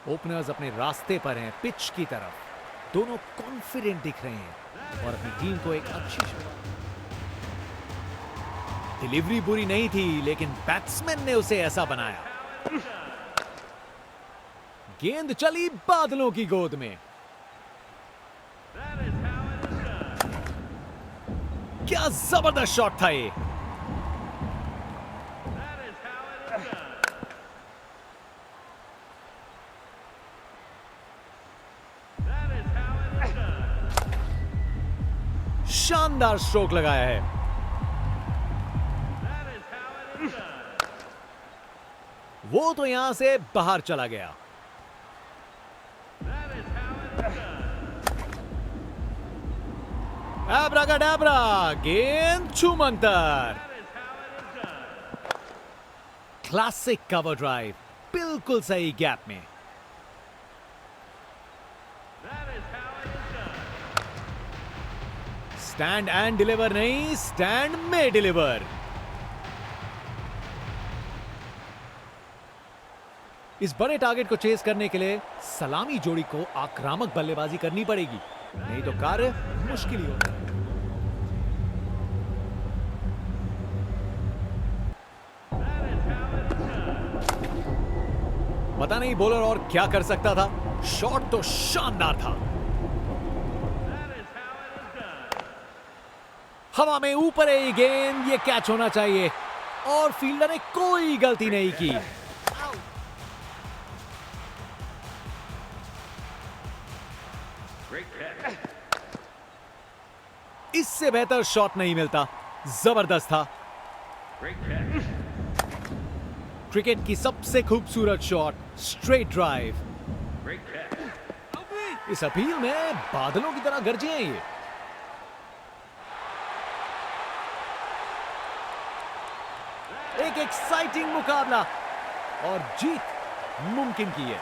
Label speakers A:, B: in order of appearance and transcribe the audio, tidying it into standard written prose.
A: Openers अपने रास्ते पर हैं पिच की तरफ। दोनों कॉन्फिडेंट दिख रहे हैं और अपनी टीम को एक अच्छी शुरुआत। डिलीवरी बुरी नहीं थी, लेकिन बैट्समैन ने उसे ऐसा बनाया। गेंद चली बादलों की गोद में। क्या जबरदस्त शॉट था ये। शानदार स्ट्रोक लगाया है। वो तो यहां से बाहर चला गया। एब्राकाडाब्रा, गेंद छूमंतर। क्लासिक कवर ड्राइव, बिल्कुल सही गैप में। स्टैंड एंड डिलीवर नहीं, स्टैंड में डिलीवर। इस बड़े टारगेट को चेस करने के लिए सलामी जोड़ी को आक्रामक बल्लेबाजी करनी पड़ेगी, नहीं तो कार्य मुश्किल ही होगा। पता नहीं बॉलर और क्या कर सकता था। शॉट तो शानदार था। हवा में ऊपर है ये गेंद, ये कैच होना चाहिए और फील्डर ने कोई गलती नहीं की। इससे बेहतर शॉट नहीं मिलता। जबरदस्त था। क्रिकेट की सबसे खूबसूरत शॉट, स्ट्रेट ड्राइव। इस अपील में बादलों की तरह गरजे हैं ये। एक एक्साइटिंग मुकाबला और जीत मुमकिन की है।